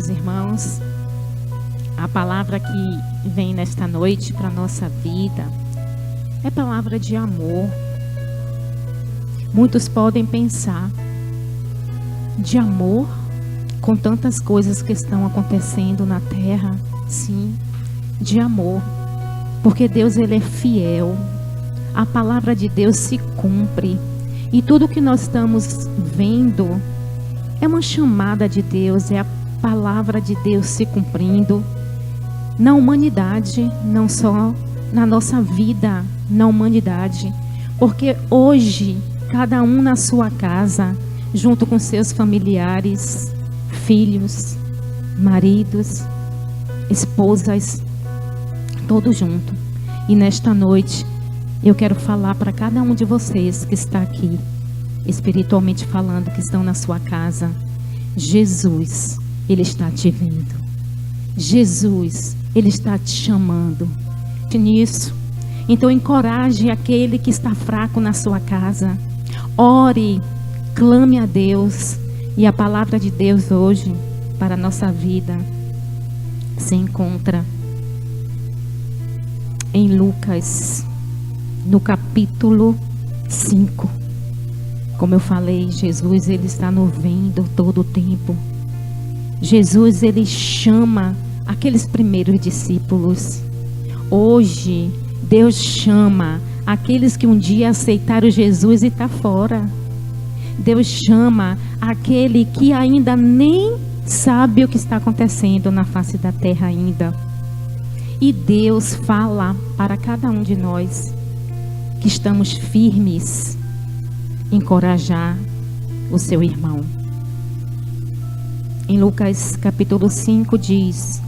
meus irmãos. A palavra que vem nesta noite para a nossa vida é palavra de amor. Muitos podem pensar de amor com tantas coisas que estão acontecendo na terra. Sim, de amor, porque Deus ele é fiel. A palavra de Deus se cumpre e tudo que nós estamos vendo é uma chamada de Deus, é a palavra de Deus se cumprindo na humanidade, não só na nossa vida, na humanidade. Porque hoje, cada um na sua casa, junto com seus familiares, filhos, maridos, esposas, todos juntos. E nesta noite, eu quero falar para cada um de vocês que está aqui, espiritualmente falando, que estão na sua casa. Jesus, Ele está te vendo. Jesus, Ele está te chamando. Nisso, então encoraje aquele que está fraco na sua casa. Ore, clame a Deus. E a palavra de Deus hoje, para a nossa vida, se encontra em Lucas, no capítulo 5. Como eu falei, Jesus ele está nos vendo todo o tempo. Jesus ele chama aqueles primeiros discípulos. Hoje, Deus chama aqueles que um dia aceitaram Jesus e está fora. Deus chama aquele que ainda nem sabe o que está acontecendo na face da terra ainda. E Deus fala para cada um de nós que estamos firmes, encorajar o seu irmão. Em Lucas capítulo 5 diz: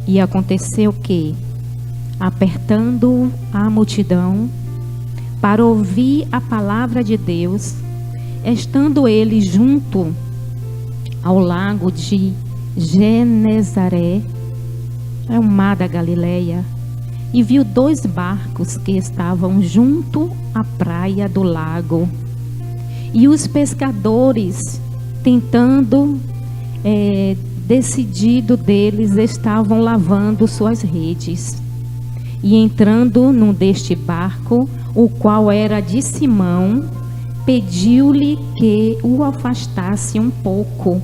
e aconteceu que, apertando a multidão para ouvir a palavra de Deus, estando ele junto ao lago de Genezaré, é o mar da Galileia, e viu 2 barcos que estavam junto à praia do lago. E os pescadores, tentando, decidido deles, estavam lavando suas redes. E entrando num deste barco, o qual era de Simão, pediu-lhe que o afastasse um pouco.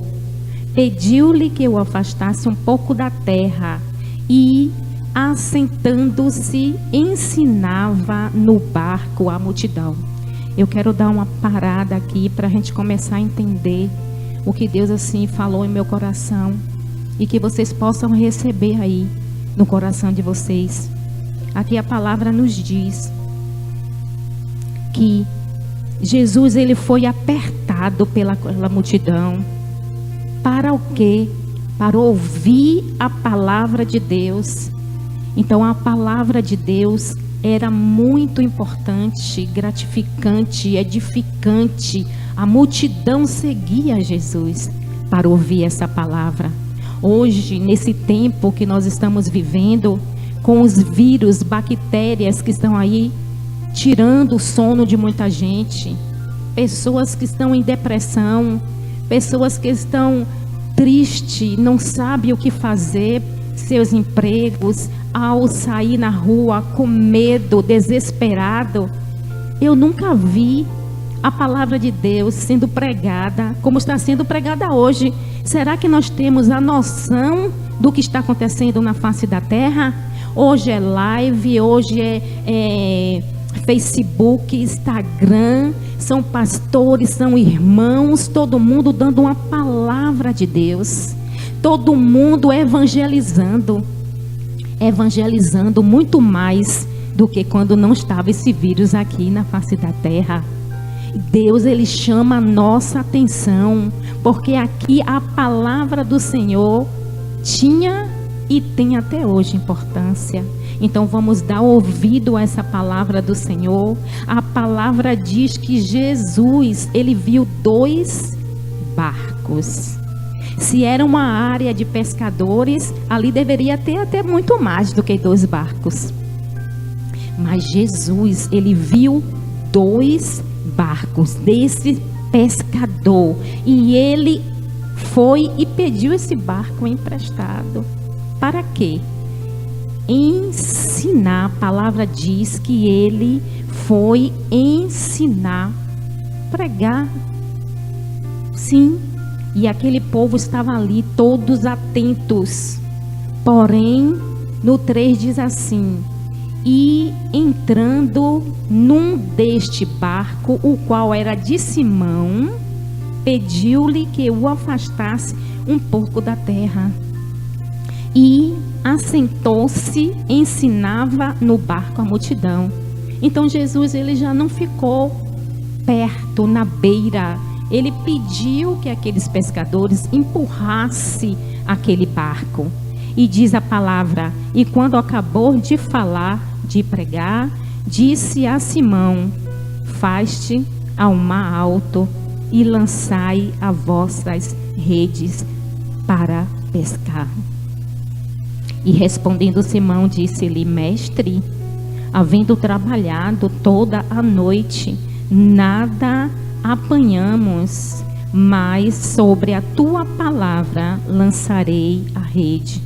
Pediu-lhe que o afastasse um pouco da terra. E, assentando-se, ensinava no barco a multidão. Eu quero dar uma parada aqui para a gente começar a entender o que Deus assim falou em meu coração. E que vocês possam receber aí no coração de vocês. Aqui a palavra nos diz que Jesus ele foi apertada pela multidão. Para o quê? Para ouvir a palavra de Deus. Então a palavra de Deus era muito importante, gratificante, edificante. A multidão seguia Jesus para ouvir essa palavra. Hoje, nesse tempo que nós estamos vivendo, com os vírus, bactérias que estão aí tirando o sono de muita gente, pessoas que estão em depressão, pessoas que estão tristes, não sabem o que fazer, seus empregos, ao sair na rua com medo, desesperado. Eu nunca vi a palavra de Deus sendo pregada como está sendo pregada hoje. Será que nós temos a noção do que está acontecendo na face da terra? Hoje é live, hoje é Facebook, Instagram, são pastores, são irmãos, todo mundo dando uma palavra de Deus, todo mundo evangelizando muito mais do que quando não estava esse vírus aqui na face da terra. Deus ele chama a nossa atenção, porque aqui a palavra do Senhor tinha e tem até hoje importância. Então vamos dar ouvido a essa palavra do Senhor. A palavra diz que Jesus, ele viu 2 barcos. Se era uma área de pescadores, ali deveria ter até muito mais do que 2 barcos. Mas Jesus, ele viu 2 barcos desse pescador. E ele foi e pediu esse barco emprestado. Para quê? Ensinar. A palavra diz que ele foi ensinar, pregar. Sim, e aquele povo estava ali, todos atentos. Porém, no 3 diz assim: e entrando num deste barco, o qual era de Simão, pediu-lhe que o afastasse um pouco da terra. E assentou-se, ensinava no barco a multidão. Então Jesus, ele já não ficou perto, na beira. Ele pediu que aqueles pescadores empurrassem aquele barco. E diz a palavra: e quando acabou de falar, de pregar, disse a Simão: faste ao mar alto e lançai as vossas redes para pescar. E respondendo Simão, disse-lhe: mestre, havendo trabalhado toda a noite, nada apanhamos, mas sobre a tua palavra lançarei a rede.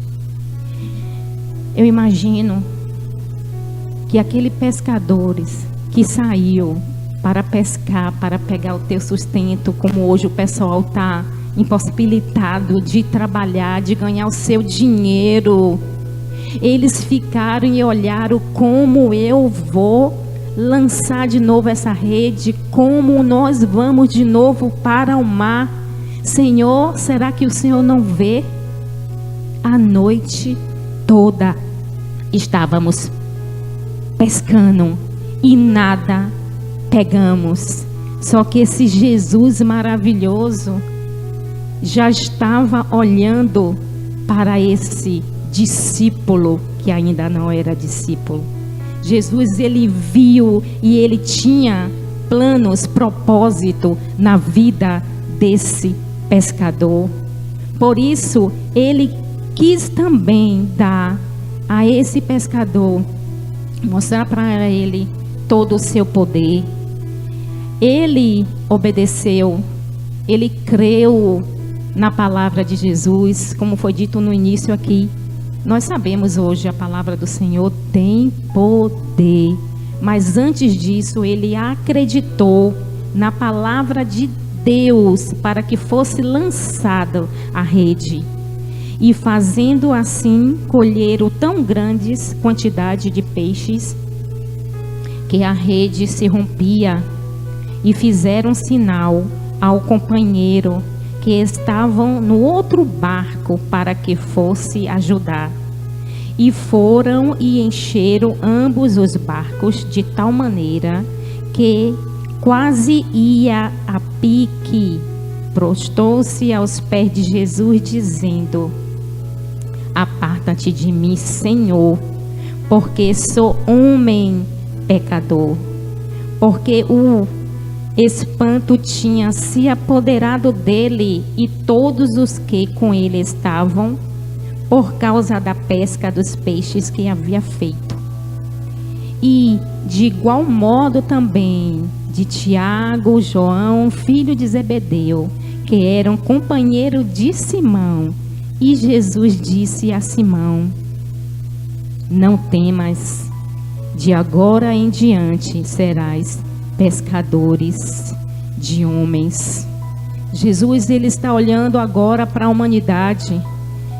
Eu imagino que aqueles pescadores que saiu para pescar, para pegar o teu sustento, como hoje o pessoal está impossibilitado de trabalhar, de ganhar o seu dinheiro, eles ficaram e olharam: como eu vou lançar de novo essa rede, como nós vamos de novo para o mar? Senhor, será que o Senhor não vê? A noite toda estávamos pescando e nada pegamos. Só que esse Jesus maravilhoso já estava olhando para esse discípulo que ainda não era discípulo. Jesus, ele viu e ele tinha planos, propósito na vida desse pescador. Por isso, ele quis também dar a esse pescador, mostrar para ele todo o seu poder. Ele obedeceu, ele creu na palavra de Jesus, como foi dito no início aqui. Nós sabemos hoje a palavra do Senhor tem poder, mas antes disso ele acreditou na palavra de Deus para que fosse lançada a rede. E fazendo assim, colheram tão grandes quantidades de peixes que a rede se rompia, e fizeram sinal ao companheiro que estavam no outro barco para que fosse ajudar. E foram e encheram ambos os barcos de tal maneira que quase ia a pique. Prostou-se aos pés de Jesus, dizendo: aparta-te de mim, Senhor, porque sou homem pecador. Porque o espanto tinha se apoderado dele e todos os que com ele estavam, por causa da pesca dos peixes que havia feito. E de igual modo também de Tiago, João, filho de Zebedeu, que eram companheiro de Simão. E Jesus disse a Simão: não temas, de agora em diante serás pescadores de homens. Jesus, ele está olhando agora para a humanidade.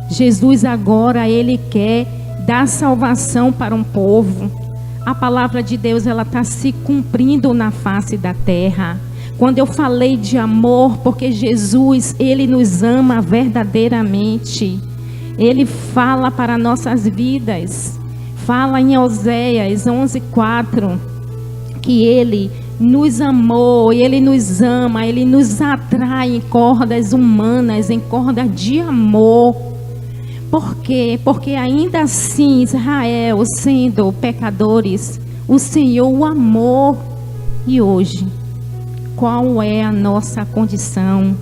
Jesus agora, ele quer dar salvação para um povo. A palavra de Deus, ela está se cumprindo na face da terra. Quando eu falei de amor, porque Jesus, ele nos ama verdadeiramente. Ele fala para nossas vidas. Fala em Oséias 11:4 que ele nos amou, ele nos ama, ele nos atrai em cordas humanas, em cordas de amor. Por quê? Porque ainda assim, Israel, sendo pecadores, o Senhor o amou. E hoje, qual é a nossa condição?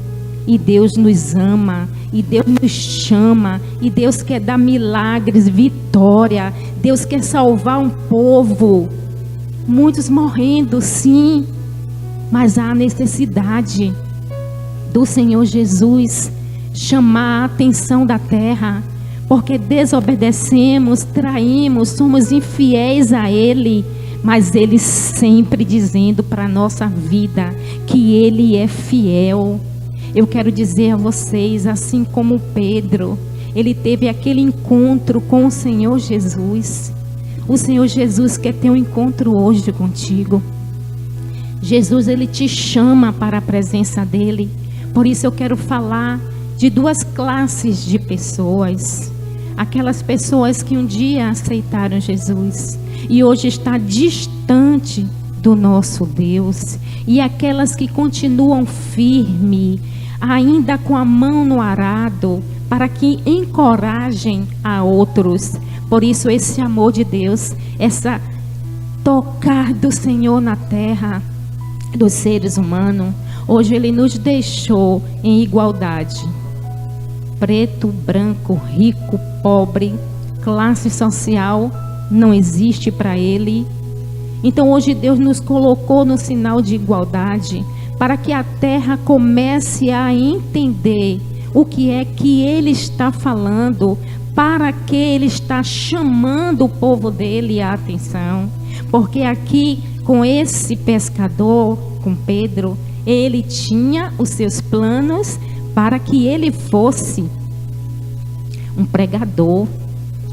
E Deus nos ama, e Deus nos chama, e Deus quer dar milagres, vitória. Deus quer salvar um povo. Muitos morrendo, sim, mas há necessidade do Senhor Jesus chamar a atenção da terra, porque desobedecemos, traímos, somos infiéis a Ele, mas Ele sempre dizendo para a nossa vida que Ele é fiel. Eu quero dizer a vocês, assim como Pedro, ele teve aquele encontro com o Senhor Jesus. O Senhor Jesus quer ter um encontro hoje contigo. Jesus, Ele te chama para a presença dEle. Por isso eu quero falar de duas classes de pessoas. Aquelas pessoas que um dia aceitaram Jesus e hoje está distante do nosso Deus. E aquelas que continuam firme, ainda com a mão no arado, para que encorajem a outros. Por isso esse amor de Deus, essa tocar do Senhor na terra, dos seres humanos, hoje Ele nos deixou em igualdade. Preto, branco, rico, pobre, classe social, não existe para Ele. Então hoje Deus nos colocou no sinal de igualdade, para que a terra comece a entender o que é que Ele está falando, para que Ele está chamando o povo dEle a atenção. Porque aqui com esse pescador, com Pedro, ele tinha os seus planos para que ele fosse um pregador,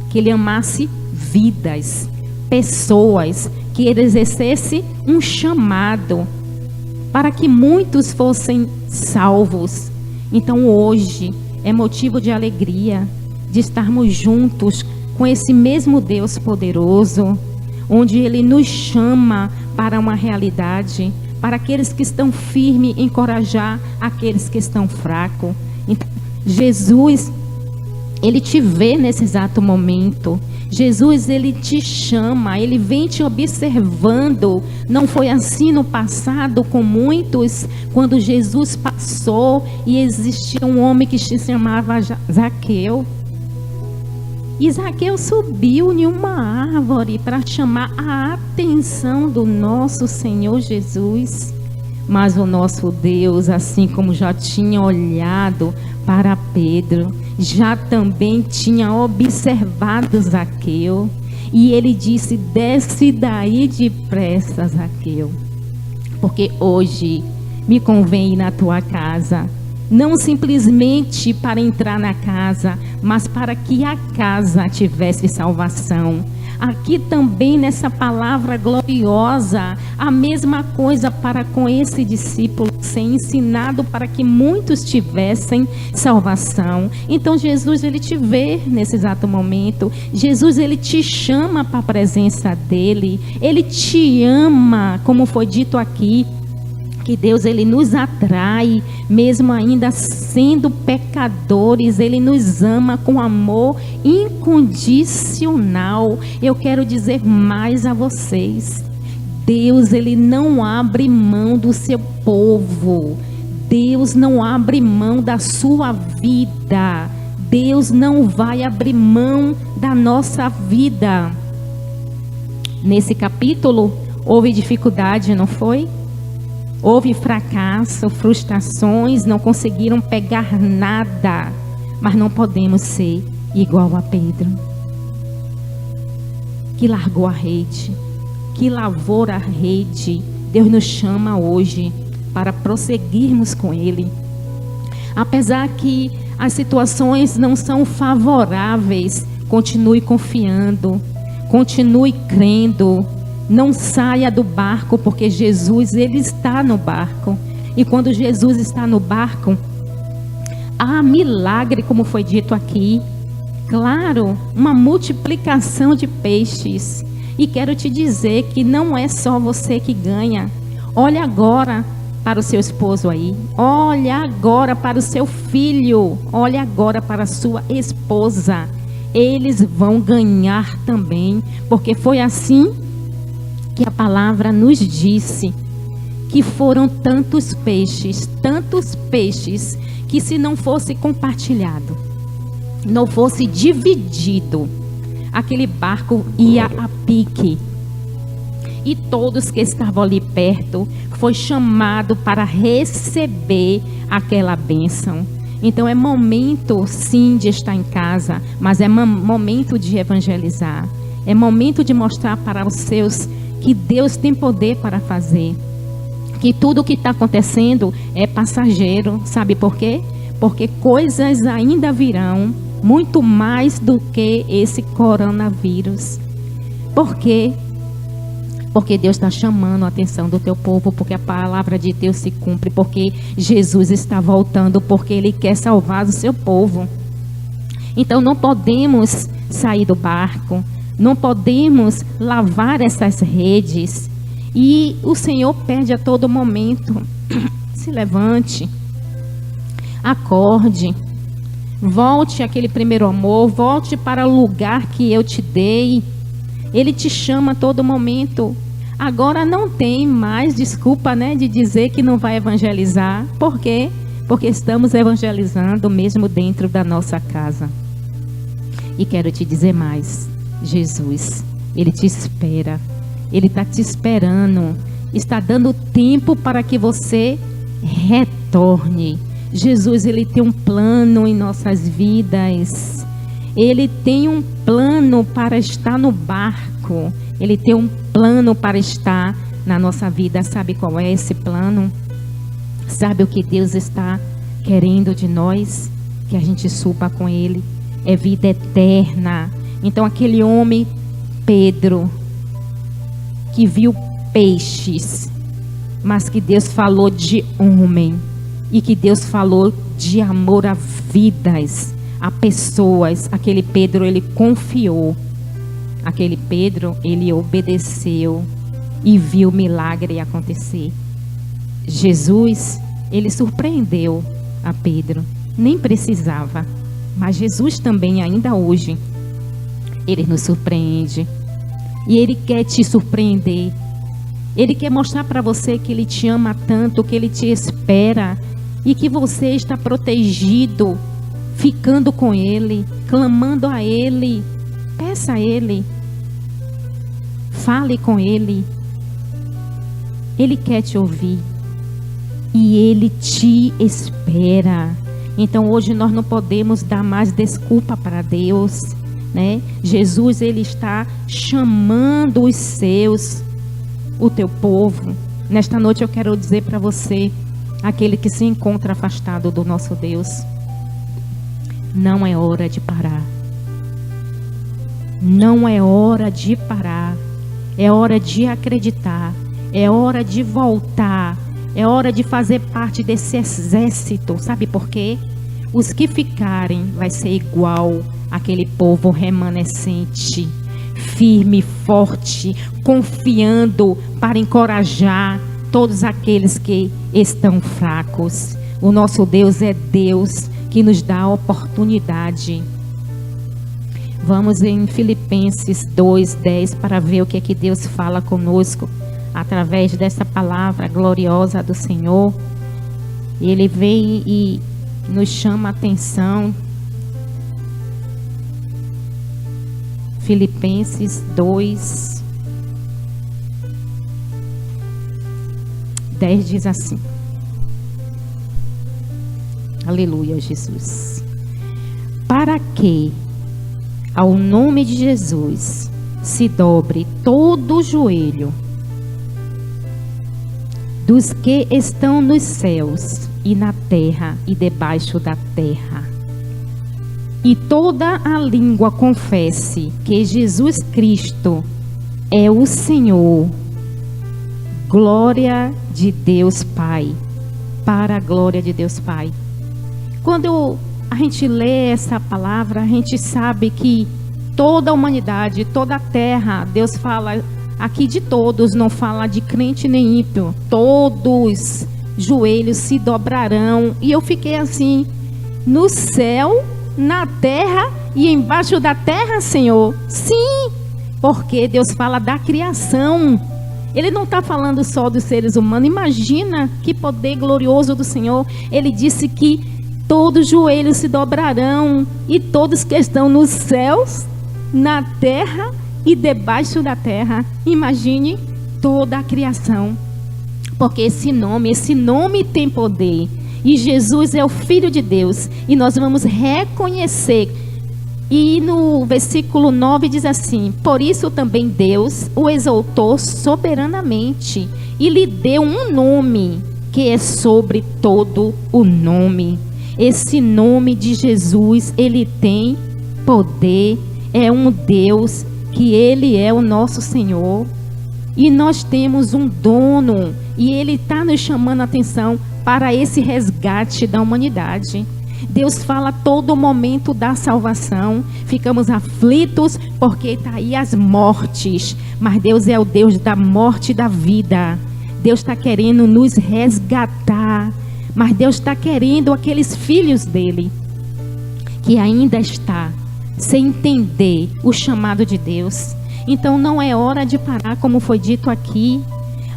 que ele amasse vidas, pessoas, que ele exercesse um chamado para que muitos fossem salvos. Então hoje é motivo de alegria de estarmos juntos com esse mesmo Deus poderoso, onde Ele nos chama para uma realidade, para aqueles que estão firmes, encorajar aqueles que estão fracos. Então, Jesus, Ele te vê nesse exato momento. Jesus, Ele te chama, Ele vem te observando. Não foi assim no passado com muitos, quando Jesus passou e existia um homem que se chamava Zaqueu. E Zaqueu subiu em uma árvore para chamar a atenção do nosso Senhor Jesus. Mas o nosso Deus, assim como já tinha olhado para Pedro, já também tinha observado Zaqueu. E ele disse: desce daí depressa, Zaqueu, porque hoje me convém ir na tua casa. Não simplesmente para entrar na casa, mas para que a casa tivesse salvação. Aqui também nessa palavra gloriosa, a mesma coisa para com esse discípulo ser ensinado para que muitos tivessem salvação. Então Jesus, Ele te vê nesse exato momento. Jesus, Ele te chama para a presença dEle. Ele te ama, como foi dito aqui, que Deus, Ele nos atrai, mesmo ainda sendo pecadores, Ele nos ama com amor incondicional. Eu quero dizer mais a vocês: Deus, Ele não abre mão do seu povo. Deus não abre mão da sua vida. Deus não vai abrir mão da nossa vida. Nesse capítulo, houve dificuldade, não foi? Houve fracasso, frustrações, não conseguiram pegar nada. Mas não podemos ser igual a Pedro, que largou a rede, que lavou a rede. Deus nos chama hoje para prosseguirmos com Ele. Apesar que as situações não são favoráveis, continue confiando, continue crendo. Não saia do barco, porque Jesus, Ele está no barco. E quando Jesus está no barco, há milagre, como foi dito aqui. Claro, uma multiplicação de peixes. E quero te dizer que não é só você que ganha. Olha agora para o seu esposo aí. Olha agora para o seu filho. Olha agora para a sua esposa. Eles vão ganhar também, porque foi assim que a palavra nos disse, que foram tantos peixes, que se não fosse compartilhado, não fosse dividido, aquele barco ia a pique. E todos que estavam ali perto foi chamado para receber aquela bênção. Então é momento sim de estar em casa, mas é momento de evangelizar. É momento de mostrar para os seus que Deus tem poder para fazer. Que tudo o que está acontecendo é passageiro. Sabe por quê? Porque coisas ainda virão, muito mais do que esse coronavírus. Por quê? Porque Deus está chamando a atenção do teu povo, porque a palavra de Deus se cumpre, porque Jesus está voltando, porque Ele quer salvar o seu povo. Então não podemos sair do barco, não podemos lavar essas redes. E o Senhor pede a todo momento, se levante, acorde, volte àquele primeiro amor, volte para o lugar que eu te dei. Ele te chama a todo momento. Agora não tem mais desculpa, né, de dizer que não vai evangelizar. Por quê? Porque estamos evangelizando mesmo dentro da nossa casa. E quero te dizer mais. Jesus, Ele te espera. Ele está te esperando. Está dando tempo para que você retorne. Jesus, Ele tem um plano em nossas vidas. Ele tem um plano para estar no barco. Ele tem um plano para estar na nossa vida. Sabe qual é esse plano? Sabe o que Deus está querendo de nós? Que a gente suba com Ele. É vida eterna. Então aquele homem, Pedro, que viu peixes, mas que Deus falou de homem. E que Deus falou de amor a vidas, a pessoas. Aquele Pedro, ele confiou. Aquele Pedro, ele obedeceu e viu o milagre acontecer. Jesus, ele surpreendeu a Pedro. Nem precisava. Mas Jesus também, ainda hoje, Ele nos surpreende. E Ele quer te surpreender. Ele quer mostrar para você que Ele te ama tanto, que Ele te espera. E que você está protegido, ficando com Ele, clamando a Ele. Peça a Ele. Fale com Ele. Ele quer te ouvir. E Ele te espera. Então hoje nós não podemos dar mais desculpa para Deus, né? Jesus, Ele está chamando os seus, o teu povo. Nesta noite eu quero dizer para você, aquele que se encontra afastado do nosso Deus, não é hora de parar. Não é hora de parar. É hora de acreditar. É hora de voltar. É hora de fazer parte desse exército. Sabe por quê? Os que ficarem vai ser igual aquele povo remanescente, firme, forte, confiando para encorajar todos aqueles que estão fracos. O nosso Deus é Deus que nos dá a oportunidade. Vamos em Filipenses 2:10 para ver o que é que Deus fala conosco através dessa palavra gloriosa do Senhor. Ele vem e nos chama a atenção. Filipenses 2:10 diz assim. Aleluia, Jesus. Para que ao nome de Jesus se dobre todo o joelho dos que estão nos céus e na terra e debaixo da terra, e toda a língua confesse que Jesus Cristo é o Senhor. Glória de Deus Pai. Para a glória de Deus Pai. Quando a gente lê essa palavra, a gente sabe que toda a humanidade, toda a terra, Deus fala aqui de todos, não fala de crente nem ímpio. Todos joelhos se dobrarão. E eu fiquei assim, no céu, na terra e embaixo da terra, Senhor. Sim, porque Deus fala da criação. Ele não está falando só dos seres humanos. Imagina que poder glorioso do Senhor. Ele disse que todos os joelhos se dobrarão e todos que estão nos céus, na terra e debaixo da terra. Imagine toda a criação. Porque esse nome tem poder. E Jesus é o Filho de Deus. E nós vamos reconhecer. E no versículo 9 diz assim: por isso também Deus o exaltou soberanamente e lhe deu um nome que é sobre todo o nome. Esse nome de Jesus, ele tem poder, é um Deus que ele é o nosso Senhor. E nós temos um dono e ele está nos chamando a atenção para esse resgate da humanidade. Deus fala a todo momento da salvação. Ficamos aflitos porque está aí as mortes. Mas Deus é o Deus da morte e da vida. Deus está querendo nos resgatar. Mas Deus está querendo aqueles filhos dele que ainda está sem entender o chamado de Deus. Então não é hora de parar, como foi dito aqui.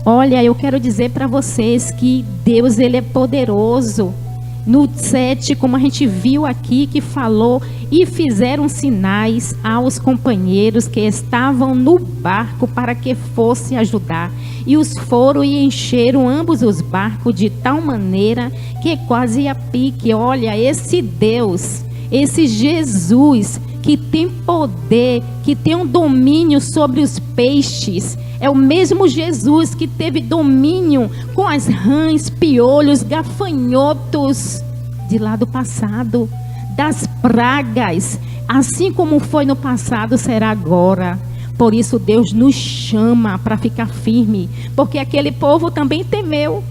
Olha, eu quero dizer para vocês que Deus, ele é poderoso. No 7, como a gente viu aqui, que falou: e fizeram sinais aos companheiros que estavam no barco para que fosse ajudar. E os foram e encheram ambos os barcos de tal maneira que quase a pique. Olha, esse Deus, esse Jesus que tem poder, que tem um domínio sobre os peixes, é o mesmo Jesus que teve domínio com as rãs, piolhos, gafanhotos de lá do passado, das pragas. Assim como foi no passado, será agora. Por isso Deus nos chama para ficar firme, porque aquele povo também temeu.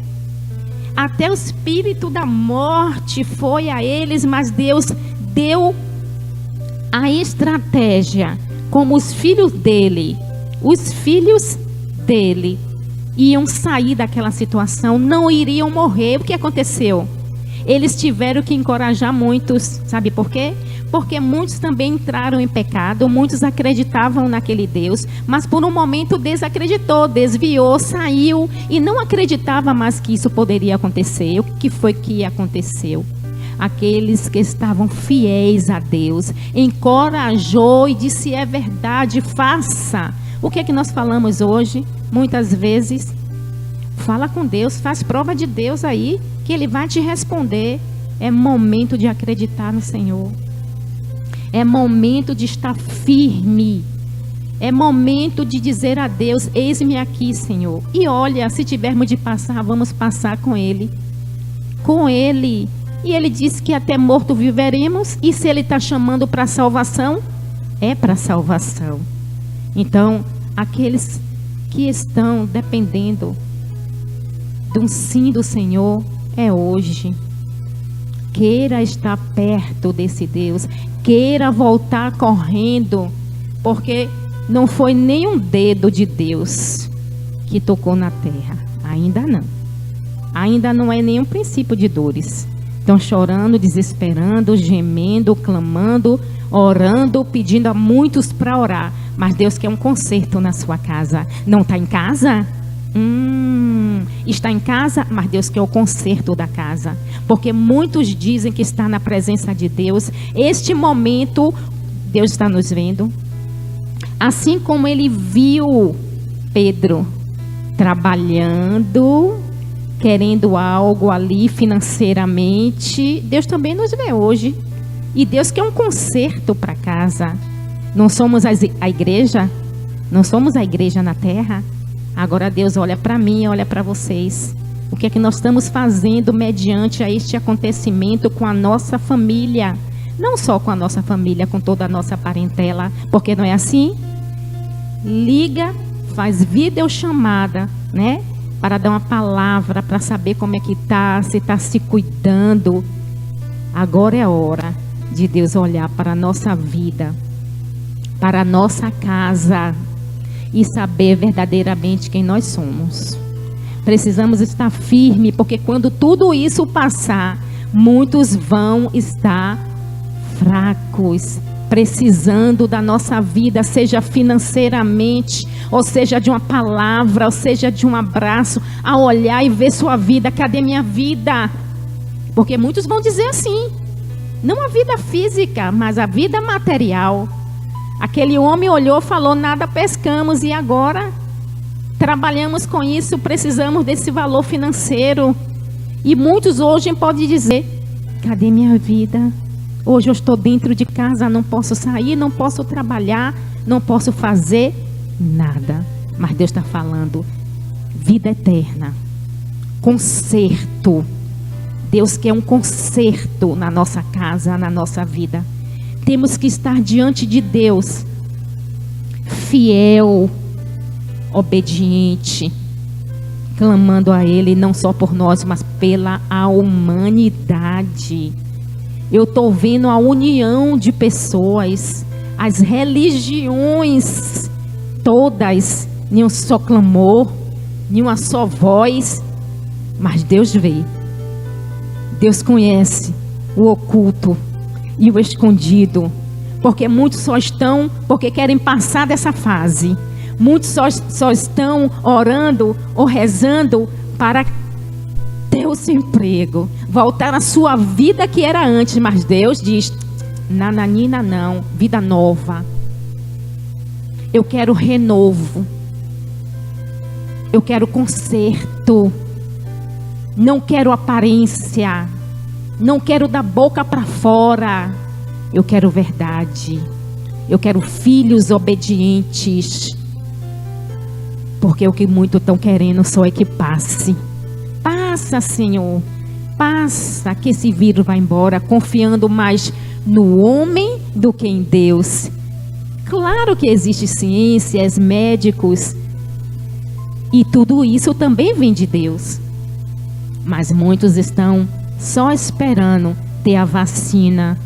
Até o espírito da morte foi a eles, mas Deus deu a estratégia, como os filhos dele iam sair daquela situação, não iriam morrer. O que aconteceu? Eles tiveram que encorajar muitos. Sabe por quê? Porque muitos também entraram em pecado, muitos acreditavam naquele Deus, mas por um momento desacreditou, desviou, saiu e não acreditava mais que isso poderia acontecer. O que foi que aconteceu? Aqueles que estavam fiéis a Deus, encorajou e disse: é verdade, faça. O que é que nós falamos hoje? Muitas vezes, fala com Deus, faz prova de Deus aí, que Ele vai te responder. É momento de acreditar no Senhor. É momento de estar firme. É momento de dizer a Deus: eis-me aqui, Senhor. E olha, se tivermos de passar, vamos passar com Ele. Com Ele. E Ele disse que até morto viveremos. E se Ele está chamando para salvação, é para salvação. Então, aqueles que estão dependendo do sim do Senhor, é hoje. Queira estar perto desse Deus. Queira voltar correndo. Porque não foi nem um dedo de Deus que tocou na terra. Ainda não. Ainda não é nenhum princípio de dores. Estão chorando, desesperando, gemendo, clamando, orando, pedindo a muitos para orar. Mas Deus quer um conserto na sua casa. Não está em casa? Está em casa, mas Deus quer o conserto da casa. Porque muitos dizem que está na presença de Deus. Este momento, Deus está nos vendo. Assim como Ele viu Pedro trabalhando, querendo algo ali financeiramente, Deus também nos vê hoje. E Deus quer um conserto para casa. Não somos a igreja? Não somos a igreja na terra? Agora Deus olha para mim, olha para vocês. O que é que nós estamos fazendo mediante a este acontecimento com a nossa família? Não só com a nossa família, com toda a nossa parentela. Porque não é assim? Liga, faz videochamada, né? Para dar uma palavra, para saber como é que está, se está se cuidando. Agora é a hora de Deus olhar para a nossa vida, para a nossa casa e saber verdadeiramente quem nós somos. Precisamos estar firmes, porque quando tudo isso passar, muitos vão estar fracos, precisando da nossa vida, seja financeiramente, ou seja de uma palavra, ou seja de um abraço, a olhar e ver sua vida. Cadê minha vida? Porque muitos vão dizer assim, não a vida física, mas a vida material. Aquele homem olhou, falou: nada pescamos, e agora trabalhamos com isso, precisamos desse valor financeiro. E muitos hoje podem dizer: cadê minha vida? Hoje eu estou dentro de casa, não posso sair, não posso trabalhar, não posso fazer nada. Mas Deus está falando: vida eterna, conserto. Deus quer um conserto na nossa casa, na nossa vida. Temos que estar diante de Deus, fiel, obediente, clamando a Ele, não só por nós, mas pela humanidade. Eu estou vendo a união de pessoas, as religiões todas, em um só clamor, em uma só voz, mas Deus vê. Deus conhece o oculto e o escondido, porque muitos só estão, porque querem passar dessa fase. Muitos só estão orando ou rezando para ter o seu emprego, voltar à sua vida que era antes. Mas Deus diz: nananina não, vida nova. Eu quero renovo. Eu quero conserto. Não quero aparência. Não quero da boca para fora. Eu quero verdade. Eu quero filhos obedientes. Porque o que muitos estão querendo só é que passe. Passa, Senhor. Passa, que esse vírus vai embora, confiando mais no homem do que em Deus. Claro que existem ciências, médicos, e tudo isso também vem de Deus. Mas muitos estão só esperando ter a vacina,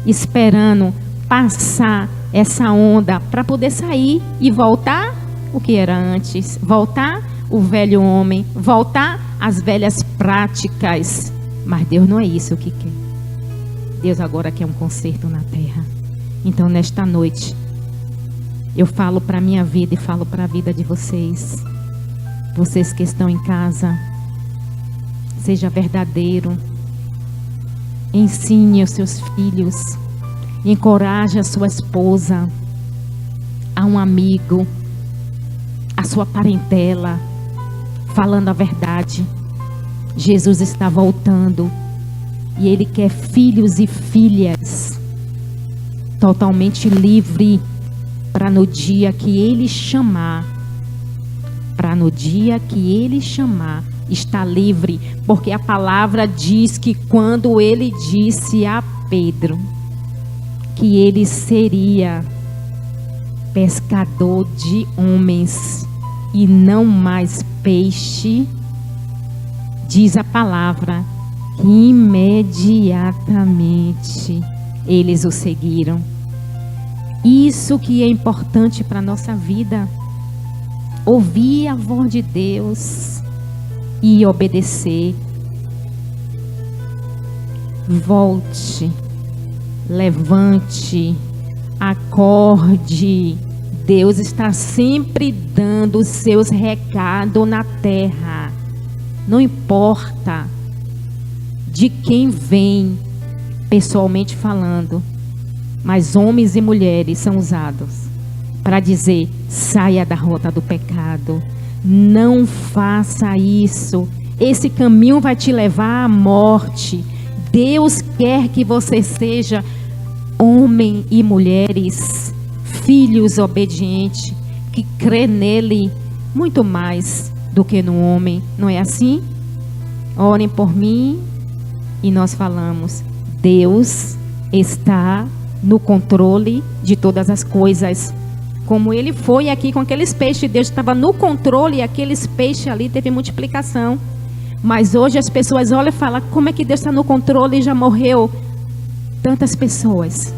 esperando passar essa onda para poder sair e voltar o que era antes, voltar o velho homem, voltar as velhas práticas. Mas Deus não é isso que quer. Deus agora quer um conserto na terra. Então, nesta noite, eu falo para a minha vida e falo para a vida de vocês. Vocês que estão em casa, seja verdadeiro. Ensine os seus filhos. Encoraje a sua esposa, a um amigo, a sua parentela, falando a verdade. Jesus está voltando e Ele quer filhos e filhas totalmente livre, para no dia que Ele chamar, está livre, porque a palavra diz que quando Ele disse a Pedro que ele seria pescador de homens e não mais peixe, diz a palavra que imediatamente eles o seguiram. Isso que é importante para a nossa vida: ouvir a voz de Deus e obedecer. Volte, levante, acorde. Deus está sempre dando os seus recados na terra. Não importa de quem vem, pessoalmente falando, mas homens e mulheres são usados para dizer: saia da rota do pecado, não faça isso, esse caminho vai te levar à morte. Deus quer que você seja homem e mulheres, filhos obedientes, que crê nele muito mais do que no homem. Não é assim? Orem por mim e nós falamos: Deus está no controle de todas as coisas. Como Ele foi aqui com aqueles peixes, Deus estava no controle e aqueles peixes ali teve multiplicação. Mas hoje as pessoas olham e falam: como é que Deus está no controle e já morreu tantas pessoas?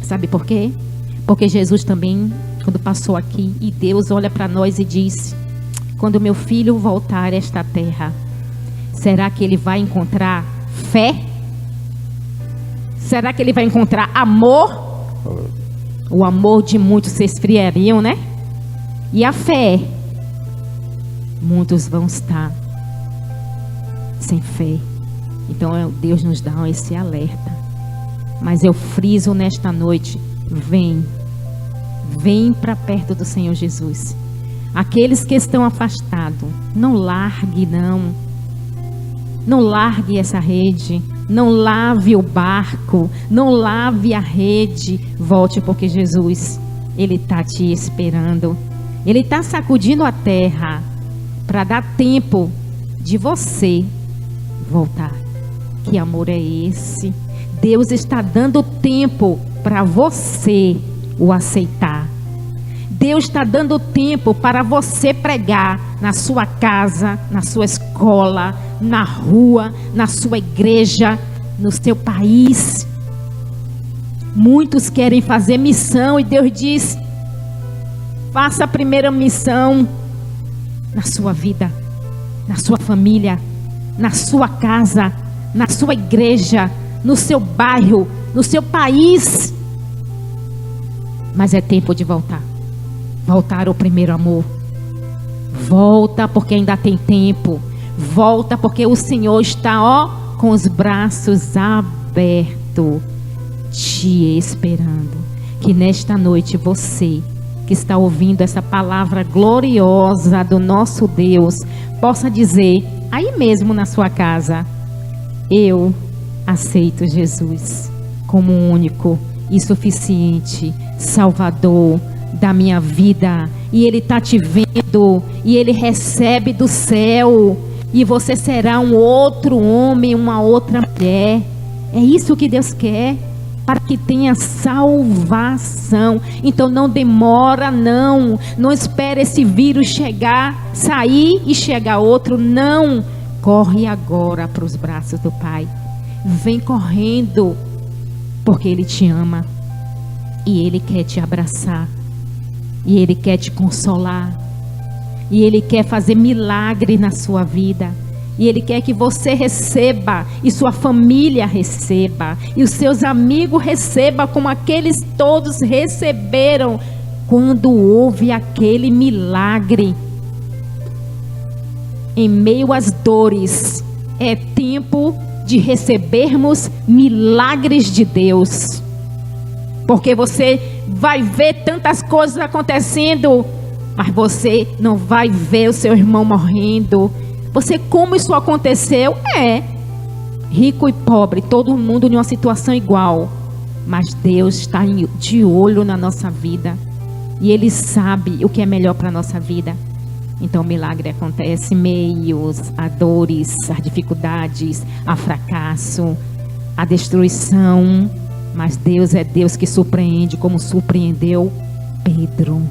Sabe por quê? Porque Jesus também, quando passou aqui, e Deus olha para nós e diz: quando meu filho voltar a esta terra, será que ele vai encontrar fé? Será que ele vai encontrar amor? O amor de muitos se esfriariam, né? E a fé? Muitos vão estar sem fé. Então Deus nos dá esse alerta. Mas eu friso nesta noite: vem para perto do Senhor Jesus. Aqueles que estão afastados, não largue não. Não largue essa rede. Não lave o barco. Não lave a rede. Volte, porque Jesus, Ele está te esperando. Ele está sacudindo a terra para dar tempo de você voltar. Que amor é esse? Deus está dando tempo para você o aceitar. Deus está dando tempo para você pregar na sua casa, na sua escola, na rua, na sua igreja, no seu país. Muitos querem fazer missão e Deus diz: faça a primeira missão na sua vida, na sua família, na sua casa, na sua igreja, no seu bairro, no seu país. Mas é tempo de voltar. Voltar ao primeiro amor. Volta porque ainda tem tempo. Volta porque o Senhor está, com os braços abertos, te esperando. Que nesta noite você que está ouvindo essa palavra gloriosa do nosso Deus possa dizer aí mesmo na sua casa: eu aceito Jesus como único e suficiente Salvador da minha vida, e Ele está te vendo, e Ele recebe do céu, e você será um outro homem, uma outra mulher. É isso que Deus quer, para que tenha salvação. Então não demora, não espere esse vírus chegar, sair e chegar outro, não. Corre agora para os braços do Pai. Vem correndo, porque Ele te ama, e Ele quer te abraçar, e Ele quer te consolar, e Ele quer fazer milagre na sua vida, e Ele quer que você receba, e sua família receba, e os seus amigos recebam, como aqueles todos receberam quando houve aquele milagre. Em meio às dores, é tempo de recebermos milagres de Deus. Porque você vai ver tantas coisas acontecendo, mas você não vai ver o seu irmão morrendo. Você, como isso aconteceu? Rico e pobre, todo mundo em uma situação igual. Mas Deus está de olho na nossa vida, e Ele sabe o que é melhor para a nossa vida. Então o milagre acontece em meio a dores, a dificuldades, a fracasso, a destruição. Mas Deus é Deus que surpreende, como surpreendeu Pedro.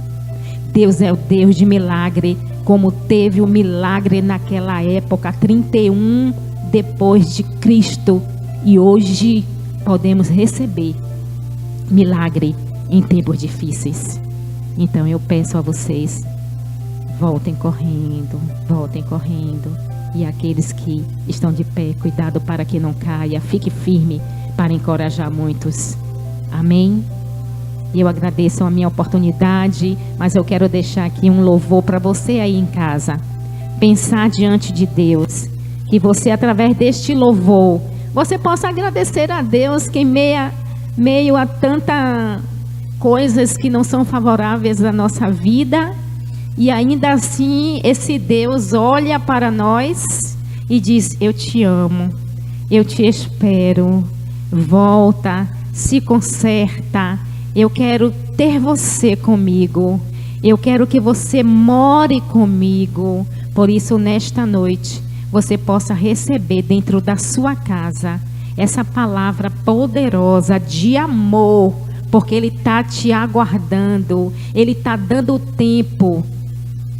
Deus é o Deus de milagre, como teve o milagre naquela época, 31 depois de Cristo. E hoje podemos receber milagre em tempos difíceis. Então eu peço a vocês, voltem correndo, voltem correndo. E aqueles que estão de pé, cuidado para que não caia, fique firme para encorajar muitos. Amém? E eu agradeço a minha oportunidade, mas eu quero deixar aqui um louvor para você aí em casa. Pensar diante de Deus, que você, através deste louvor, você possa agradecer a Deus que em meio a tantas coisas que não são favoráveis à nossa vida, e ainda assim esse Deus olha para nós e diz: eu te amo, eu te espero, volta, se conserta, eu quero ter você comigo, eu quero que você more comigo. Por isso, nesta noite, você possa receber dentro da sua casa essa palavra poderosa de amor, porque Ele está te aguardando, Ele está dando tempo,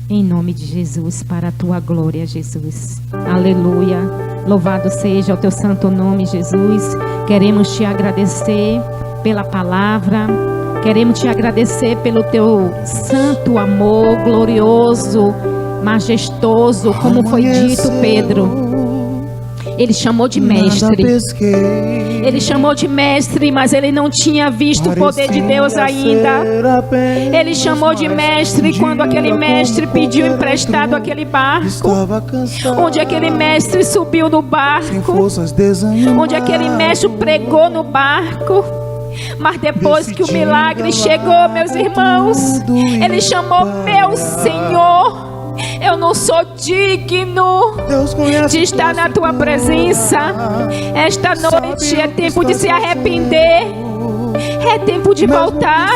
em nome de Jesus, para a tua glória, Jesus. Aleluia. Louvado seja o teu santo nome, Jesus. Queremos te agradecer pela palavra, queremos te agradecer pelo teu santo amor, glorioso, majestoso, como foi dito, Pedro. Ele chamou de mestre. Ele chamou de mestre, mas ele não tinha visto o poder de Deus ainda. Ele chamou de mestre quando aquele mestre pediu emprestado aquele barco. Onde aquele mestre subiu no barco. Onde aquele mestre pregou no barco. Mas depois que o milagre chegou, meus irmãos, ele chamou meu Senhor. Eu não sou digno de estar na tua presença. Esta noite é tempo de se arrepender. É tempo de voltar.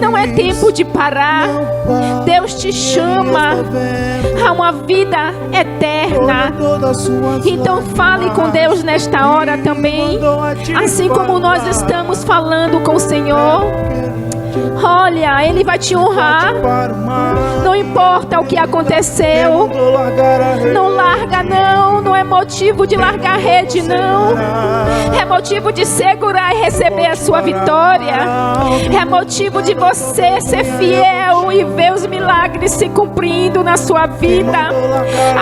Não é tempo de parar. Deus te chama a uma vida eterna. Então fale com Deus nesta hora também, assim como nós estamos falando com o Senhor. Olha, Ele vai te honrar. Não importa o que aconteceu. Não larga não. Não é motivo de largar a rede não. É motivo de segurar e receber a sua vitória. É motivo de você ser fiel e ver os milagres se cumprindo na sua vida.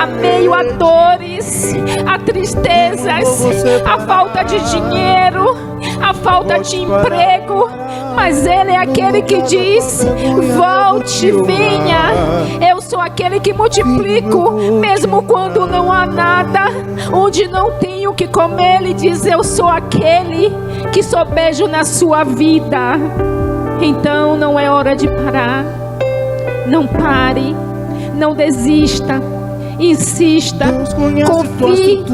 A meio a dores, a tristezas, a falta de dinheiro, a falta de emprego. Mas Ele é aquele que diz: volte, venha. Eu sou aquele que multiplico, mesmo quando não há nada. Onde não tenho o que comer, Ele diz: eu sou aquele que sobejo na sua vida. Então não é hora de parar. Não pare, não desista. Insista, confie.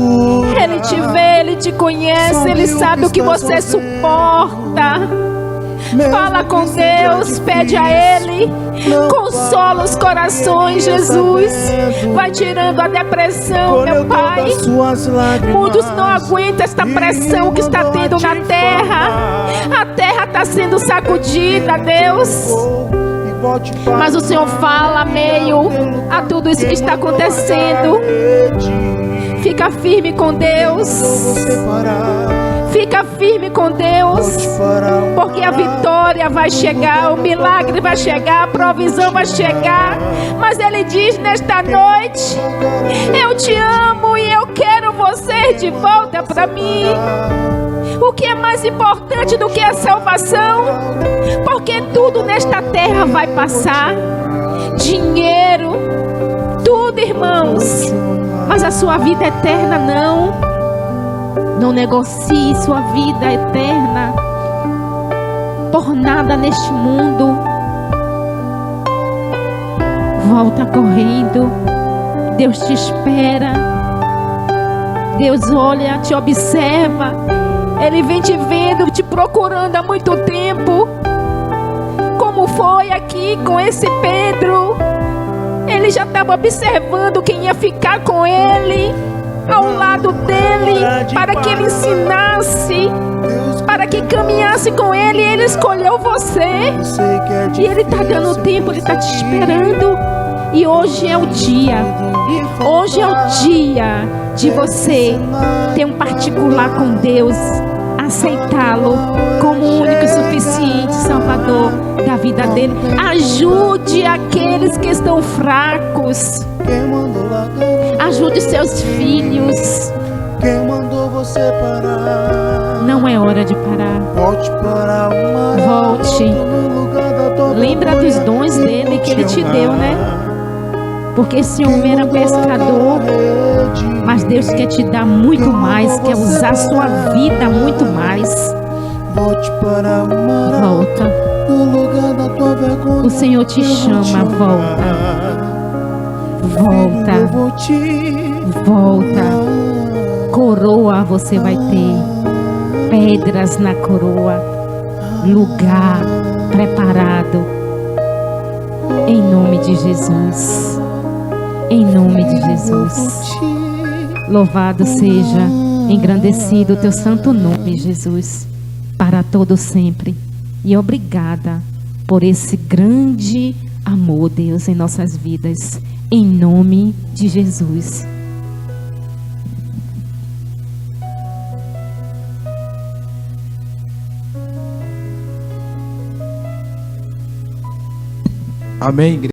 Ele te vê, Ele te conhece, Ele sabe o que você suporta. Fala com Deus, pede a Ele, consola os corações, Jesus. Vai tirando a depressão, meu Pai. Muitos não aguentam esta pressão que está tendo na terra. A terra está sendo sacudida, Deus. Mas o Senhor fala meio a tudo isso que está acontecendo. Fica firme com Deus. Fica firme com Deus, porque a vitória vai chegar, o milagre vai chegar, a provisão vai chegar. Mas Ele diz nesta noite: eu te amo e eu quero você de volta para mim. O que é mais importante do que a salvação? Porque tudo nesta terra vai passar. Dinheiro, tudo, irmãos. Mas a sua vida eterna não. Não negocie sua vida eterna por nada neste mundo. Volta correndo. Deus te espera. Deus olha, te observa. Ele vem te vendo, te procurando há muito tempo. Como foi aqui com esse Pedro? Ele já estava observando quem ia ficar com ele, ao lado dele, para que ele ensinasse, para que caminhasse com ele. Ele escolheu você. E Ele está dando tempo, Ele está te esperando. E hoje é o dia. Hoje é o dia de você ter um particular com Deus, aceitá-lo como o único e suficiente Salvador da vida dele. Ajude aqueles que estão fracos. Ajude seus filhos. Quem mandou você parar? Não é hora de parar. Volte para uma. Volte. Lembra dos dons dele que ele te deu, né? Porque esse homem era pescador, mas Deus quer te dar muito mais, quer usar a sua vida muito mais. Volte para uma. Volta. No lugar da tua vergonha. O Senhor te chama, volta. Volta. Eu vou te. Volta. Coroa você vai ter. Pedras na coroa. Lugar preparado. Em nome de Jesus. Em nome de Jesus. Louvado seja, engrandecido o teu santo nome, Jesus, para todo sempre. E obrigada por esse grande amor, Deus, em nossas vidas. Em nome de Jesus. Amém, igreja.